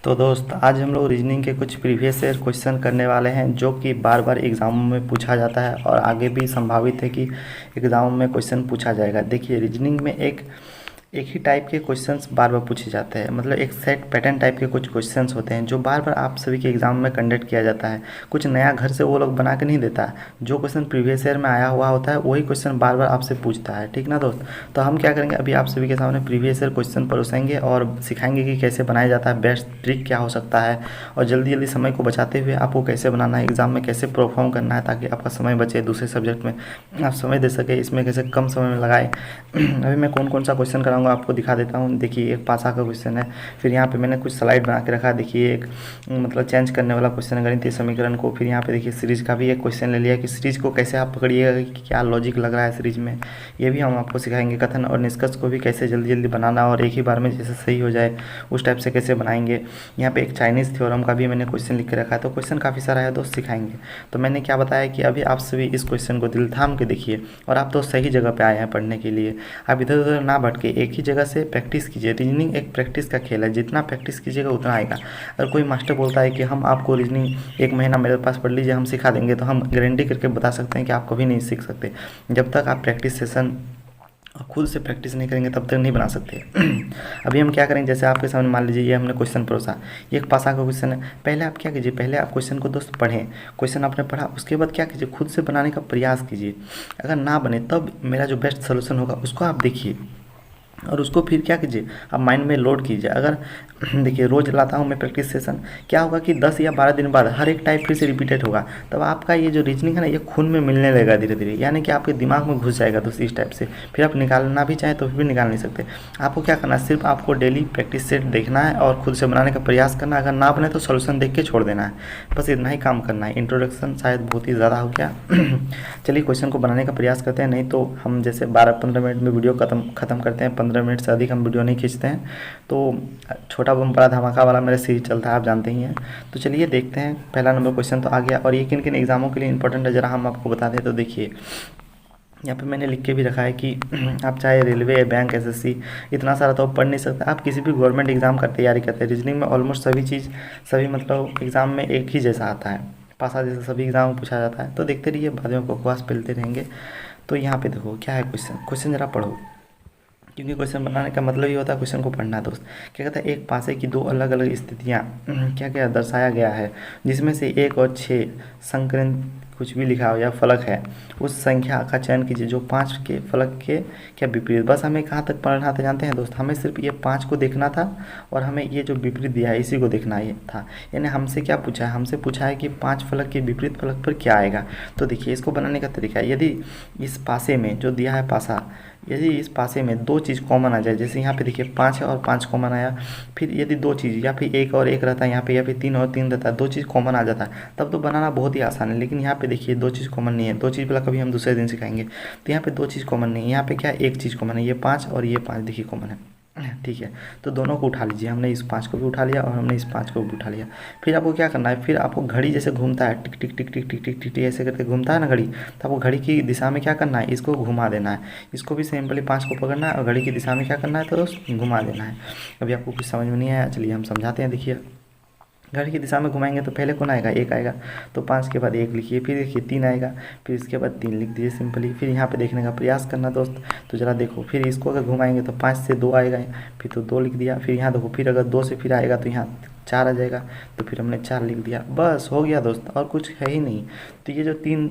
तो दोस्त आज हम लोग रीजनिंग के कुछ प्रीवियस ईयर क्वेश्चन करने वाले हैं जो कि बार बार एग्ज़ामों में पूछा जाता है और आगे भी संभावित है कि एग्ज़ाम में क्वेश्चन पूछा जाएगा। देखिए रीजनिंग में एक ही टाइप के क्वेश्चंस बार बार पूछे जाते हैं, मतलब एक सेट पैटर्न टाइप के कुछ क्वेश्चंस होते हैं जो बार बार आप सभी के एग्ज़ाम में कंडक्ट किया जाता है। कुछ नया घर से वो लोग बना के नहीं देता है, जो क्वेश्चन प्रीवियस ईयर में आया हुआ होता है वही क्वेश्चन बार बार आपसे पूछता है। ठीक ना दोस्त। तो हम क्या करेंगे, अभी आप सभी के सामने प्रीवियस ईयर क्वेश्चन परोसेंगे और सिखाएंगे कि कैसे बनाया जाता है, बेस्ट ट्रिक क्या हो सकता है और जल्दी जल्दी समय को बचाते हुए आपको कैसे बनाना है, एग्ज़ाम में कैसे परफॉर्म करना है ताकि आपका समय बचे, दूसरे सब्जेक्ट में आप समय दे सके, इसमें कैसे कम समय में लगाए। अभी मैं कौन कौन सा क्वेश्चन कराऊंगा आपको दिखा देता हूँ। देखिए एक पासा का क्वेश्चन है, फिर यहाँ पे मैंने कुछ स्लाइड बना के रखा। देखिए एक मतलब चेंज करने वाला क्वेश्चन है गणितीय समीकरण को। फिर यहाँ पे देखिए सीरीज का भी एक क्वेश्चन ले लिया कि सीरीज को कैसे आप पकड़िएगा कि क्या लॉजिक लग रहा है सीरीज में, ये भी हम आपको सिखाएंगे। कथन और निष्कर्ष को भी कैसे जल्दी जल्दी बनाना और एक ही बार में जैसे सही हो जाए उस टाइप से कैसे बनाएंगे। यहाँ पे एक चाइनीज़ थ्योरम का भी मैंने क्वेश्चन लिख के रखा है। तो क्वेश्चन काफ़ी सारा है दोस्त, सिखाएंगे। तो मैंने क्या बताया कि अभी आप सभी इस क्वेश्चन को दिल थाम के देखिए और आप तो सही जगह पे आए हैं पढ़ने के लिए। आप इधर उधर ना भटके, एक ही जगह से प्रैक्टिस कीजिए। रीजनिंग एक प्रैक्टिस का खेल है, जितना प्रैक्टिस कीजिएगा उतना आएगा। अगर कोई मास्टर बोलता है कि हम आपको रीजनिंग एक महीना मेरे पास पढ़ लीजिए, हम सिखा देंगे, तो हम गारंटी करके बता सकते हैं कि आप कभी नहीं सीख सकते। जब तक आप प्रैक्टिस सेशन खुद से प्रैक्टिस नहीं करेंगे तब तक नहीं बना सकते। अभी हम क्या करेंगे, जैसे आपके सामने मान लीजिए ये हमने क्वेश्चन परोसा, ये एक पासा का क्वेश्चन है। पहले आप क्या कीजिए, पहले आप क्वेश्चन को दोस्त पढ़ें, क्वेश्चन आपने पढ़ा, उसके बाद क्या कीजिए, खुद से बनाने का प्रयास कीजिए। अगर ना बने तब मेरा जो बेस्ट सोल्यूशन होगा उसको आप देखिए और उसको फिर क्या कीजिए, आप माइंड में लोड कीजिए। अगर देखिए रोज़ लाता हूँ मैं प्रैक्टिस सेशन, क्या होगा कि 10 या 12 दिन बाद हर एक टाइप फिर से रिपीटेड होगा, तब आपका ये जो रीजनिंग है ना ये खून में मिलने लगेगा धीरे धीरे, यानी कि आपके दिमाग में घुस जाएगा दोस्त इस टाइप से। फिर आप निकालना भी चाहें तो फिर भी निकाल नहीं सकते। आपको क्या करना है, सिर्फ आपको डेली प्रैक्टिस सेट देखना है और खुद से बनाने का प्रयास करना है। अगर ना बने तो सोल्यूशन देख के छोड़ देना है, बस इतना ही काम करना है। इंट्रोडक्शन शायद बहुत ही ज़्यादा हो गया। चलिए क्वेश्चन को बनाने का प्रयास करते हैं, नहीं तो हम जैसे 12-15 मिनट में वीडियो ख़त्म करते हैं। 15 मिनट से अधिक हम वीडियो नहीं खींचते हैं। तो छोटा बम बड़ा धमाका वाला मेरा सीरीज चलता है, आप जानते ही हैं। तो चलिए देखते हैं, पहला नंबर क्वेश्चन तो आ गया और ये किन किन एग्जामों के लिए इंपॉर्टेंट है ज़रा हम आपको बता दें। तो देखिए यहाँ पे मैंने लिख के भी रखा है कि आप चाहे रेलवे, बैंक, एसएससी, इतना सारा तो आप पढ़ नहीं सकते। आप किसी भी गवर्नमेंट एग्जाम का तैयारी करते हैं, रीजनिंग में ऑलमोस्ट सभी मतलब एग्ज़ाम में एक ही जैसा आता है, पासा जैसा सभी एग्जाम में पूछा जाता है। तो देखते रहिए, बाद में बकवास फैलते रहेंगे। तो यहाँ पे देखो क्या है क्वेश्चन ज़रा पढ़ो, क्योंकि क्वेश्चन बनाने का मतलब ही होता है क्वेश्चन को पढ़ना दोस्त। क्या कहता है, एक पासे की दो अलग अलग स्थितियाँ क्या क्या दर्शाया गया है, जिसमें से 1 और 6 संक्रांत कुछ भी लिखा हो या फलक है, उस संख्या का चयन कीजिए जो 5 के फलक के क्या विपरीत। बस हमें कहाँ तक पढ़ना था जानते हैं दोस्त, हमें सिर्फ ये 5 को देखना था और हमें ये जो विपरीत दिया है इसी को देखना ही था। यानी हमसे क्या पूछा है, हमसे पूछा है कि 5 फलक के विपरीत फलक पर क्या आएगा। तो देखिए इसको बनाने का तरीका है, यदि इस पासे में जो दिया है पासा, यदि इस पासे में 2 चीज़ कॉमन आ जाए, जैसे यहाँ पे देखिए 5 है और 5 कॉमन आया, फिर यदि 2 चीज़ या फिर 1 और 1 रहता है यहाँ पे, या फिर 3 और 3 रहता है, 2 चीज़ कॉमन आ जाता है, तब तो बनाना बहुत ही आसान है। लेकिन यहाँ पे देखिए 2 चीज़ कॉमन नहीं है, 2 चीज़ वाला कभी हम दूसरे दिन सिखाएंगे। तो यहाँ पे 2 चीज़ कॉमन नहीं है, यहाँ पे क्या 1 चीज़ कॉमन है, ये 5 और ये 5 देखिए कॉमन है। ठीक है, तो दोनों को उठा लीजिए, हमने इस 5 को भी उठा लिया और हमने इस 5 को भी उठा लिया। फिर आपको क्या करना है, फिर आपको घड़ी जैसे घूमता है, टिक टिक टिक टिक टिक टिक टिक ऐसे करके घूमता है ना घड़ी, तो आपको घड़ी की दिशा में क्या करना है, इसको घुमा देना है। इसको भी सिंपली 5 को पकड़ना है और घड़ी की दिशा में क्या करना है, तो घुमा देना है। अभी आपको कुछ समझ में नहीं आया, चलिए हम समझाते हैं। देखिए घड़ी की दिशा में घुमाएंगे तो पहले कौन आएगा, 1 आएगा, तो 5 के बाद 1 लिखिए, फिर देखिए 3 आएगा, फिर इसके बाद 3 लिख दीजिए सिंपली। फिर यहाँ पे देखने का प्रयास करना दोस्त, तो ज़रा देखो, फिर इसको अगर घुमाएंगे तो 5 से 2 आएगा, फिर तो 2 लिख दिया। फिर यहाँ देखो, फिर अगर 2 से फिर आएगा तो यहाँ 4 आ जाएगा, तो फिर हमने 4 लिख दिया, बस हो गया दोस्त, और कुछ है ही नहीं। तो ये जो 3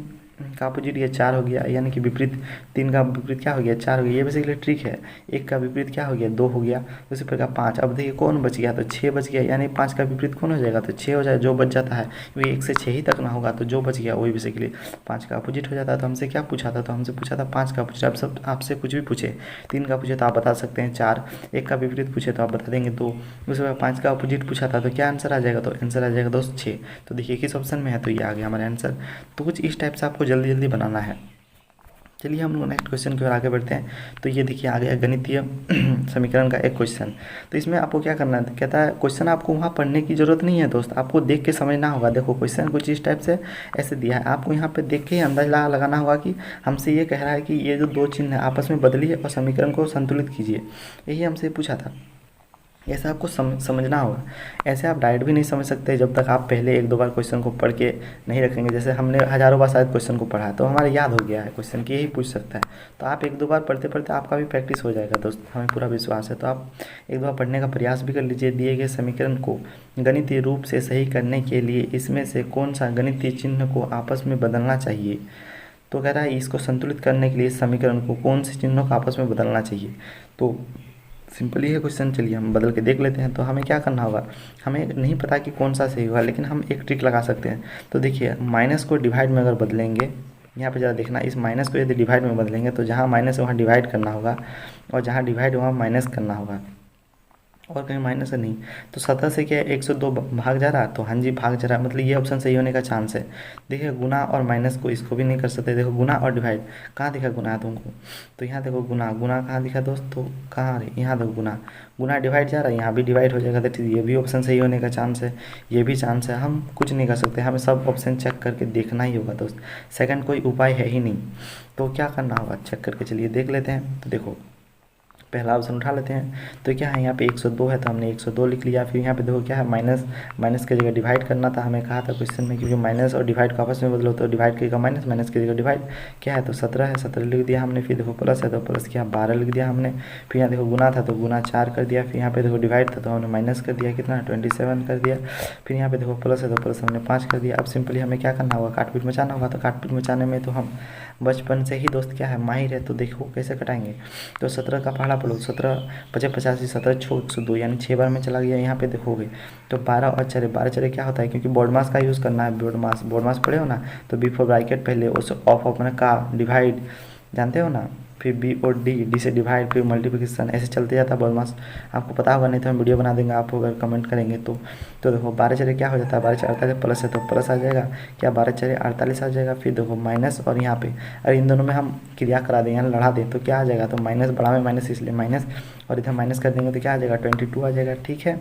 का अपोजिट ये 4 हो गया, यानी कि विपरीत 3 का विपरीत क्या हो गया, 4 हो गया। ये बेसिकली ट्रिक है। 1 का विपरीत क्या हो गया, 2 हो गया। उसी प्रकार 5, अब देखिए कौन बच गया, तो 6 बच गया, यानी 5 का विपरीत कौन हो जाएगा, तो 6 हो जाए, जो बच जाता है। क्योंकि 1 से 6 ही तक ना होगा, तो जो बच गया वही बेसिकली 5 का अपोजिट हो जाता है। तो हमसे क्या पूछा था, तो हमसे पूछा था 5 का अपोजिट। अब सब आपसे कुछ भी पूछे, 3 का पूछे तो आप बता सकते हैं 4, 1 का विपरीत पूछे तो आप बता देंगे 2, उसके बाद 5 का अपोजिट पूछा था तो क्या आंसर आ जाएगा, तो आंसर आ जाएगा दोस्त 6। तो देखिए किस ऑप्शन में है, तो ये आ गया हमारा आंसर। तो कुछ इस टाइप से आपको जल्दी जल्दी बनाना है। चलिए हम लोग नेक्स्ट क्वेश्चन की ओर आगे बढ़ते हैं। तो ये देखिए आ गया गणितीय समीकरण का एक क्वेश्चन। तो इसमें आपको क्या करना है, कहता है क्वेश्चन आपको वहाँ पढ़ने की ज़रूरत नहीं है दोस्त, आपको देख के समझना होगा। देखो क्वेश्चन कुछ इस टाइप से ऐसे दिया है, आपको यहाँ पे देख के ही अंदाजा लगाना होगा कि हमसे ये कह रहा है कि ये जो 2 चिन्ह है आपस में बदलिए और समीकरण को संतुलित कीजिए, यही हमसे पूछा था। ऐसा आपको समझना होगा। ऐसे आप डायरेक्ट भी नहीं समझ सकते जब तक आप पहले एक दो बार क्वेश्चन को पढ़ के नहीं रखेंगे। जैसे हमने हज़ारों बार शायद क्वेश्चन को पढ़ा तो हमारा याद हो गया है क्वेश्चन कि यही पूछ सकता है, तो आप एक दो बार पढ़ते पढ़ते आपका भी प्रैक्टिस हो जाएगा दोस्त, हमें पूरा विश्वास है। तो आप एक दो बार पढ़ने का प्रयास भी कर लीजिए। दिए गए समीकरण को गणितीय रूप से सही करने के लिए इसमें से कौन सा गणितीय चिन्ह को आपस में बदलना चाहिए। तो कह रहा है इसको संतुलित करने के लिए समीकरण को कौन से चिन्हों को आपस में बदलना चाहिए। तो सिंपली है क्वेश्चन, चलिए हम बदल के देख लेते हैं। तो हमें क्या करना होगा, हमें नहीं पता कि कौन सा सही होगा, लेकिन हम एक ट्रिक लगा सकते हैं। तो देखिए माइनस को डिवाइड में अगर बदलेंगे, यहाँ पे ज़रा देखना, इस माइनस को यदि डिवाइड में बदलेंगे तो जहाँ माइनस है वहाँ डिवाइड करना होगा, और जहाँ डिवाइड वहाँ माइनस करना होगा, और कहीं माइनस है नहीं। तो 17 से क्या 102 भाग जा रहा, तो हाँ जी भाग जा रहा, मतलब ये ऑप्शन सही होने का चांस है। देखिए गुना और माइनस को इसको भी नहीं कर सकते। देखो गुना और डिवाइड, कहाँ दिखा गुना है तुमको, तो यहाँ देखो गुना, गुना कहाँ दिखा दोस्त, तो कहाँ रे, यहाँ देखो गुना, गुना डिवाइड जा रहा है, यहाँ भी डिवाइड हो जाएगा। तो ये भी ऑप्शन सही होने का चांस है, ये भी चांस है। हम कुछ नहीं कर सकते, हमें सब ऑप्शन चेक करके देखना ही होगा दोस्त, सेकंड कोई उपाय है ही नहीं। तो क्या करना होगा चेक करके चलिए देख लेते हैं। तो देखो पहला ऑप्शन उठा लेते हैं। तो क्या है यहाँ पे 102 है, तो हमने 102 लिख लिया। फिर यहाँ पे देखो क्या है, माइनस, माइनस की जगह डिवाइड करना था, हमें कहा था क्वेश्चन में, क्योंकि माइनस और डिवाइड को आपस में बदलो, तो डिवाइड की जगह माइनस, माइनस की जगह डिवाइड। क्या है, तो 17 है, 17 लिख दिया हमने। फिर देखो प्लस है, तो प्लस किया 12 लिख दिया हमने। फिर यहाँ देखो गुना था, तो गुना 4 कर दिया। फिर यहाँ पे देखो डिवाइड था, तो हमने माइनस कर दिया, कितना 27 कर दिया। फिर यहाँ पे देखो प्लस है, तो प्लस हमने 5 कर दिया। अब सिंपली हमें क्या करना होगा, काट पीट मचाना होगा। तो काट पीट मचाने में तो हम बचपन से ही दोस्त क्या है माहिर है। तो देखो कैसे कटाएंगे, तो 17 का पहाड़ा पढ़ो, 17 पचे 85, 17 छो 102, यानी 6 बार में चला गया। यहाँ पे देखोगे तो 12 और चरे, 12 चरे क्या होता है, क्योंकि बोर्ड मास का यूज़ करना है, बोर्ड मास पढ़े हो ना, तो बिफोर ब्रैकेट पहले उस ऑफ अपने का डिवाइड जानते हो ना, फिर बी और डी से डिवाइड, फिर मल्टीप्लिकेशन, ऐसे चलते जाता है बोर्ड मास। आपको पता होगा, नहीं तो हम वीडियो बना देंगे, आप अगर कमेंट करेंगे तो देखो 12 चरे क्या हो जाता है, 12 चरे 48 प्लस है, तो प्लस आ जाएगा। क्या 12 चरे 48 आ जाएगा। फिर देखो माइनस, और यहाँ पे अगर इन दोनों में हम क्रिया करा दें, यहाँ लड़ा दें, तो क्या आ जाएगा, तो माइनस, बड़ा में माइनस इसलिए माइनस, और इधर माइनस कर देंगे तो क्या आ जाएगा 22 आ जाएगा। ठीक है,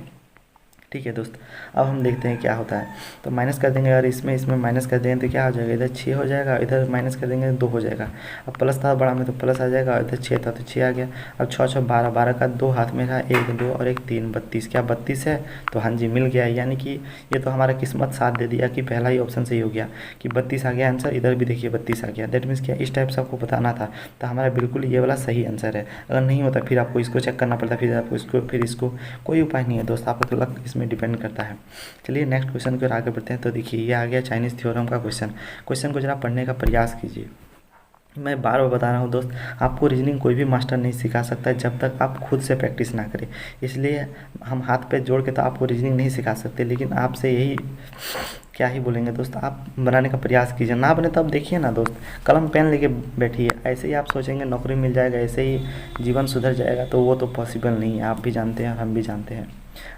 ठीक है दोस्त। अब हम देखते हैं क्या होता है। तो माइनस कर देंगे, अगर इसमें माइनस कर देंगे तो क्या हो जाएगा, इधर 6 हो जाएगा, इधर माइनस कर देंगे तो 2 हो जाएगा। अब प्लस था बड़ा में, तो प्लस आ जाएगा, इधर 6 था तो 6 आ गया। अब 6 6 12, 12 का 2 हाथ में रहा, 1 2 और 1 3, 32। क्या 32 है, तो हाँ जी मिल गया। यानी कि ये तो हमारा किस्मत साथ दे दिया कि पहला ही ऑप्शन सही हो गया कि 32 आ गया आंसर। इधर भी देखिए 32 आ गया। दैट मीन्स क्या, इस टाइप से आपको बताना था, तो हमारा बिल्कुल ये वाला सही आंसर है। अगर नहीं होता फिर आपको इसको चेक करना पड़ता, फिर आपको इसको, फिर इसको, कोई उपाय नहीं है दोस्त, आपका लक इसमें डिपेंड करता है। चलिए नेक्स्ट क्वेश्चन की ओर आगे बढ़ते हैं। तो देखिए ये आ गया चाइनीज़ थ्योरम का क्वेश्चन। क्वेश्चन को जरा पढ़ने का प्रयास कीजिए। मैं बार बार बता रहा हूँ दोस्त, आपको रीजनिंग कोई भी मास्टर नहीं सिखा सकता है जब तक आप खुद से प्रैक्टिस ना करें। इसलिए हम हाथ पे जोड़ के तो आपको रीजनिंग नहीं सिखा सकते, लेकिन आपसे यही क्या ही बोलेंगे दोस्त, आप बनाने का प्रयास कीजिए। ना बने तो आप देखिए ना दोस्त, कलम पेन लेके बैठिए। ऐसे ही आप सोचेंगे नौकरी मिल जाएगा, ऐसे ही जीवन सुधर जाएगा, तो वो तो पॉसिबल नहीं है। आप भी जानते हैं और हम भी जानते हैं,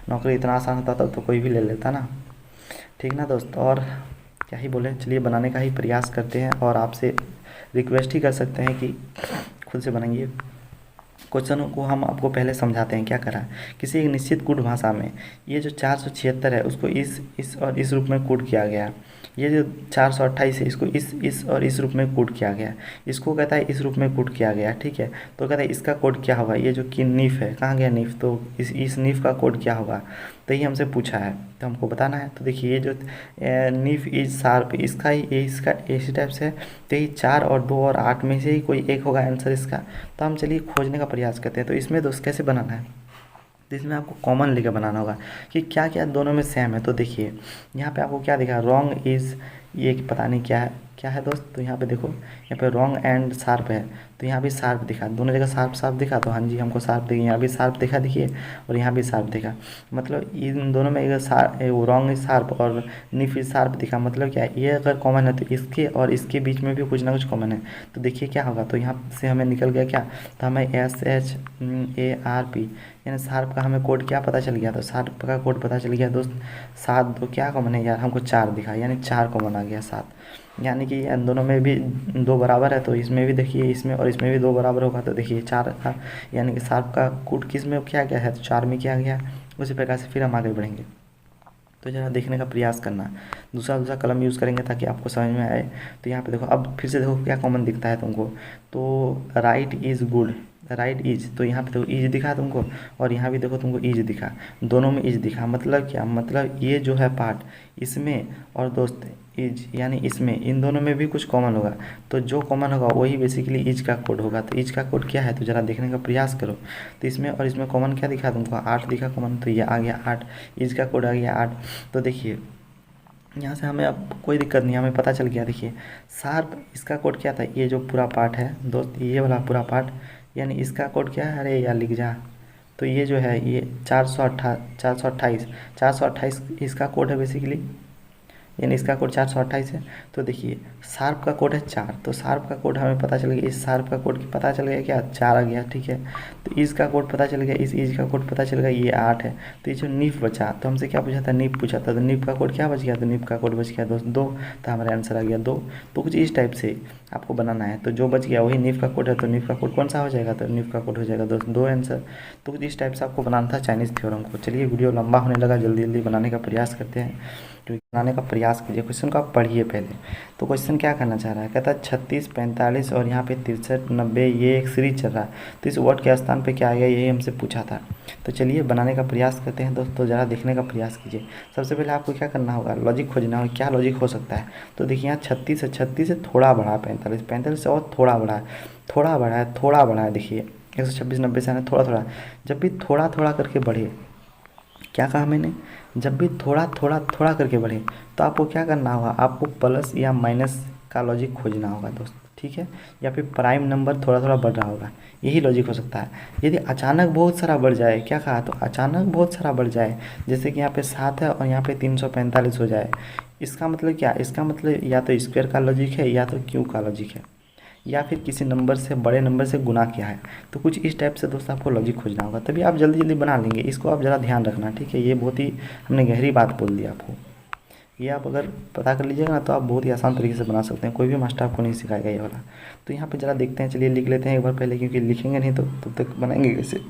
नौकरी इतना आसान होता तो कोई भी ले लेता ना। ठीक ना दोस्त, और क्या ही बोले, चलिए बनाने का ही प्रयास करते हैं, और आपसे रिक्वेस्ट ही कर सकते हैं कि खुद से बनाइए। क्वेश्चनों को हम आपको पहले समझाते हैं क्या करा। किसी एक निश्चित कूट भाषा में ये जो 476 है उसको इस और इस रूप में कूट किया गया। ये जो 428 है इसको इस और इस रूप में कूट किया गया। इसको कहता है इस रूप में कूट किया गया, ठीक है। तो कहता है इसका कोड क्या होगा, ये जो कि नीफ है, कहाँ गया नीफ, तो इस नीफ का कोड क्या होगा, तो ये हमसे पूछा है तो हमको बताना है। तो देखिए ये जो नीफ इज शार्प, इसका ही इसका इसी टाइप से है, तो ये 4 और 2 और 8 में से ही कोई एक होगा आंसर इसका। तो हम चलिए खोजने का प्रयास करते हैं। तो इसमें दोस्त कैसे बनाना है, तो इसमें आपको कॉमन लेकर बनाना होगा कि क्या क्या दोनों में सेम है। तो देखिए यहाँ पे आपको क्या दिखा, रॉन्ग इज़, ये पता नहीं क्या है दोस्त। तो यहाँ पे देखो, यहाँ पे रॉन्ग एंड शार्प है, तो यहाँ भी शार्प दिखा, दोनों जगह शार्प शार्प दिखा, तो हाँ जी हमको शार्प दिखा। यहाँ भी शार्प दिखा देखिए, और यहाँ भी शार्प दिखा, मतलब इन दोनों में वो रॉन्ग इज शार्प और निफ इज शार्प दिखा। मतलब क्या है, ये अगर कॉमन है तो इसके और इसके बीच में भी कुछ ना कुछ कॉमन है। तो देखिए क्या होगा, तो यहाँ से हमें निकल गया क्या, तो हमें SHARP यानी शार्प का हमें कोड क्या पता चल गया, तो शार्प का कोड पता चल गया दोस्त 7। तो क्या कॉमन है यार, हमको 4 दिखा, यानी 4 कॉमन आ गया 7। यानी कि इन दोनों में भी 2 बराबर है, तो इसमें भी देखिए, इसमें और इसमें भी 2 बराबर होगा। तो देखिए 4 का यानी कि शार्प का कोड किस में क्या गया है, तो 4 में क्या गया। उसी प्रकार से फिर हम आगे बढ़ेंगे। तो ज़रा देखने का प्रयास करना, दूसरा कलम यूज़ करेंगे ताकि आपको समझ में आए। तो यहाँ पे देखो, अब फिर से देखो क्या कॉमन दिखता है तुमको, तो right is good, right is, तो यहाँ पे देखो इज दिखा तुमको, और यहाँ भी देखो तुमको इज दिखा, दोनों में इज दिखा। मतलब क्या, मतलब ये जो है पार्ट इसमें और दोस्त इज यानी इसमें, इन दोनों में भी कुछ कॉमन होगा, तो जो कॉमन होगा वही बेसिकली इज का कोड होगा। तो इज का कोड क्या है तो ज़रा देखने का प्रयास करो। तो इसमें और इसमें कॉमन क्या दिखा तुमको, 8 दिखा कॉमन, तो ये आ गया 8, इज का कोड आ गया 8। तो देखिए यहाँ से हमें अब कोई दिक्कत नहीं, हमें पता चल गया। देखिए शार्प इसका कोड क्या था, ये जो पूरा पार्ट है दोस्त, ये वाला पूरा पार्ट, यानी इसका कोड क्या है, अरे यार लिख जा। तो ये जो है ये 428 इसका कोड है बेसिकली, यानी इसका कोड 428 है। तो देखिए शार्प का कोड है 4, तो शार्प का कोड हमें पता चल गया, इस शार्प का कोड पता चल गया क्या, 4 आ गया, ठीक है। तो इज का कोड पता चल गया, इस इज का कोड पता चल गया, ये 8 है। तो ये जो निफ बचा, तो हमसे क्या पूछा था, निफ पूछा था, तो निफ का कोड क्या बच गया, तो निफ का कोड बच गया दोस्त 2, तो हमारा आंसर आ गया 2। तो कुछ इस टाइप से आपको बनाना है, तो जो बच गया वही निफ का कोड है, तो निफ का कोड कौन सा हो जाएगा, तो निफ का कोड हो जाएगा दोस्त 2 आंसर। तो कुछ इस टाइप से आपको बनाना था चाइनीज़ थ्योरम को। चलिए वीडियो लंबा होने लगा, जल्दी जल्दी बनाने का प्रयास करते हैं, तो बनाने का प्रयास कीजिए। क्वेश्चन को आप पढ़िए पहले। तो क्वेश्चन क्या करना चाह रहा है, कहता है 36, 45 और यहाँ पे 63, 90 ये एक सीरीज चल रहा है, तो इस वर्ड के स्थान पे क्या आएगा, यही हमसे पूछा था। तो चलिए बनाने का प्रयास करते हैं दोस्तों, ज़रा देखने का प्रयास कीजिए। सबसे पहले आपको क्या करना होगा, लॉजिक खोजना होगा, क्या लॉजिक हो सकता है। तो देखिए यहाँ 36 है, 36 से थोड़ा बड़ा है 45, 45 से और थोड़ा बड़ा है, थोड़ा बड़ा है, थोड़ा बड़ा है। देखिए 126, 90 से आना थोड़ा थोड़ा, जब भी थोड़ा थोड़ा करके बढ़े, क्या कहा मैंने, जब भी थोड़ा थोड़ा थोड़ा करके बढ़े तो आपको क्या करना होगा, आपको प्लस या माइनस का लॉजिक खोजना होगा दोस्त, ठीक है। या फिर प्राइम नंबर थोड़ा थोड़ा बढ़ रहा होगा, यही लॉजिक हो सकता है। यदि अचानक बहुत सारा बढ़ जाए, क्या कहा, तो अचानक बहुत सारा बढ़ जाए, जैसे कि यहाँ पे 7 है और यहाँ पे 345 हो जाए, इसका मतलब क्या, इसका मतलब या तो स्क्वायर का लॉजिक है या तो क्यू का लॉजिक है, या फिर किसी नंबर से बड़े नंबर से गुना किया है। तो कुछ इस टाइप से दोस्त आपको लॉजिक खोजना होगा, तभी आप जल्दी जल्दी बना लेंगे। इसको आप ज़रा ध्यान रखना, ठीक है। ये बहुत ही हमने गहरी बात बोल दी आपको, ये आप अगर पता कर लीजिएगा ना तो आप बहुत ही आसान तरीके से बना सकते हैं, कोई भी मास्टर आपको नहीं सिखाएगा ये वाला। तो यहाँ पे ज़रा देखते हैं, चलिए लिख लेते हैं एक बार पहले, क्योंकि लिखेंगे नहीं तो तब तक बनाएंगे कैसे।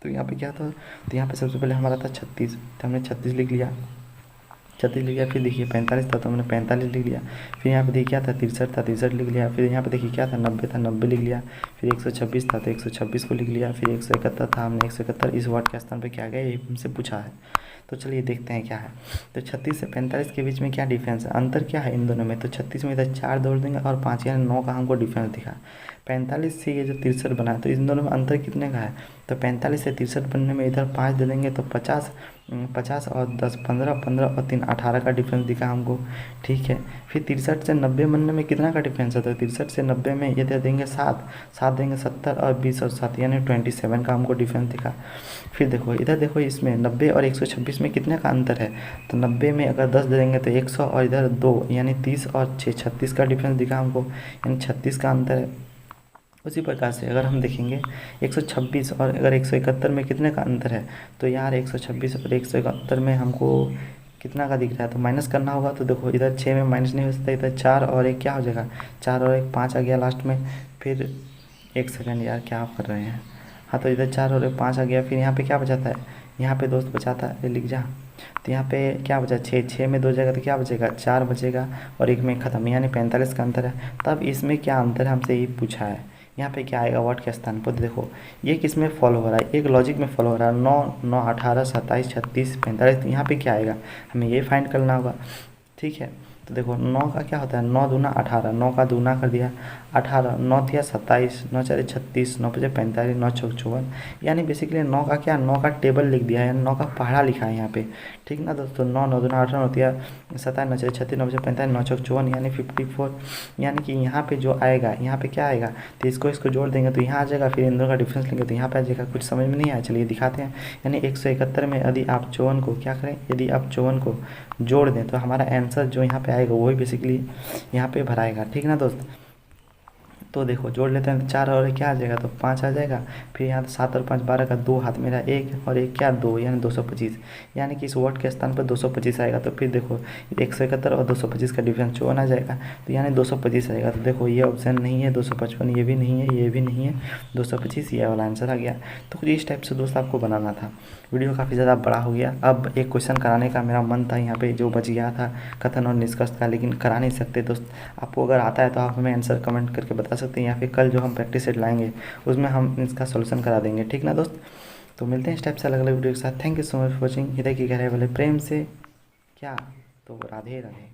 तो यहाँ पे क्या था, तो यहाँ पे सबसे पहले हमारा था 36, तो हमने 36 लिख लिया, 36 लिख लिया। फिर देखिए 45 था तो हमने 45 लिख लिया। फिर यहाँ पे देखिए क्या था, 63 था, 63 लिख लिया। फिर यहाँ पे देखिए क्या था, 90 था, 90 लिख लिया। फिर 126 था तो 126 को लिख लिया। फिर 171 था, हमने 171, इस वर्ड के स्थान पे क्या गया, ये हमसे पूछा है। तो चलिए देखते हैं क्या है। तो 36 से 45 के बीच में क्या डिफरेंस है, अंतर क्या है इन दोनों में। तो 36 में इधर 4 जोड़ देंगे और 5 यानी 9 का हमको डिफरेंस दिखा। 45 से ये जो 63 बना है, तो इन दोनों में अंतर कितने का है, तो 45 से 63 बनने में इधर 5 दे देंगे तो 50, 50 और 10 15, 15 और 3 18 का डिफरेंस दिखा हमको, ठीक है। फिर 63 से 90 बनने में कितना का डिफरेंस है, तो 63 से 90 में ये दे देंगे 7, 7 देंगे 70 और 20 और 7 यानी 27 का हमको डिफरेंस दिखा। फिर देखो इधर देखो, इसमें 90 और 126 में कितने का अंतर है, तो 90 में अगर 10 दे देंगे तो 100 और इधर 2 यानी 30 और 6 36 का डिफरेंस दिखा हमको, यानी 36 का अंतर है। उसी प्रकार से अगर हम देखेंगे 126 और अगर 171 में कितने का अंतर है, तो यार 126 और 171 में हमको कितना का दिख रहा है, तो माइनस करना होगा। तो देखो इधर 6 में माइनस नहीं हो सकता, इधर 4 और 1 क्या हो जाएगा, 4 और 1 5 आ गया लास्ट में। फिर 1 सेकंड यार क्या आप कर रहे हैं, हाँ तो इधर 4 और 1 5 आ गया। फिर यहाँ पे क्या बचाता है, यहाँ पे दोस्त बचाता है, लिख जा। तो यहाँ पे क्या बचा, 6 में 2 जाएगा तो क्या बचेगा, 4 बचेगा और 1 में ख़त्म, यानी 45 का अंतर है। तब इसमें क्या अंतर है हमसे यही पूछा है। यहाँ पे क्या आएगा, वर्ड के स्थान पर देखो ये किस में फॉलो हो रहा है, एक लॉजिक में फॉलो हो रहा है, 9 9 18 27 36 45, तो यहाँ पे क्या आएगा हमें ये फाइंड करना होगा, ठीक है। तो देखो 9 का क्या होता है, 9 दूना 18, 9 का दूना कर दिया 18, 9 दिया 27, 9 चार 36, 9 पचे 45, 9 चौक 54, यानी बेसिकली 9 का क्या, 9 का टेबल लिख दिया है, 9 का पहाड़ा लिखा है यहाँ पे, ठीक ना दोस्तों। 9 9 दूना 18, 9 दिया 27, 9 चार 36, 9 पचे 45, 9 चौक 54 यानी 54, यानी कि यहाँ पे जो आएगा, यहाँ पे क्या आएगा, तो इसको जोड़ देंगे तो यहाँ आ जाएगा। फिर इन दोनों का डिफरेंस लेंगे तो यहाँ पे आ जाएगा। कुछ समझ में नहीं आया, चलिए दिखाते हैं। यानी 171 में यदि आप 54 को क्या करें, यदि आप 54 को जोड़ दें तो हमारा आंसर जो यहाँ पे आएगा वही बेसिकली यहाँ पे भराएगा, ठीक ना दोस्त। तो देखो जोड़ लेते हैं, 4 और क्या आ जाएगा, तो 5 आ जाएगा। फिर यहाँ 7 और 5 12 का 2 हाथ मेरा 1 और 1 क्या 2 यानी 225, यानी कि इस वर्ड के स्थान पर 225 आएगा। तो फिर देखो 171 और 225 का डिफरेंस 54 आ जाएगा, तो यानी 225 आएगा। तो देखो ये ऑप्शन नहीं है, 255 ये भी नहीं है, ये भी नहीं है, 225 ये वाला आंसर आ गया। तो कुछ इस टाइप से दोस्त आपको बनाना था। वीडियो काफ़ी ज़्यादा बड़ा हो गया। अब एक क्वेश्चन कराने का मेरा मन था यहाँ पे, जो बच गया था कथन और निष्कर्ष का, लेकिन करा नहीं सकते दोस्त। आपको अगर आता है तो आप हमें आंसर कमेंट करके बता सकते हैं, या फिर कल जो हम प्रैक्टिस सेट लाएंगे उसमें हम इसका सोल्यूशन करा देंगे। ठीक ना दोस्त, तो मिलते हैं इस टाइप से अलग अलग वीडियो के साथ। Thank you so much for watching. हृदय की गहराई वाले प्रेम से क्या, तो राधे राधे।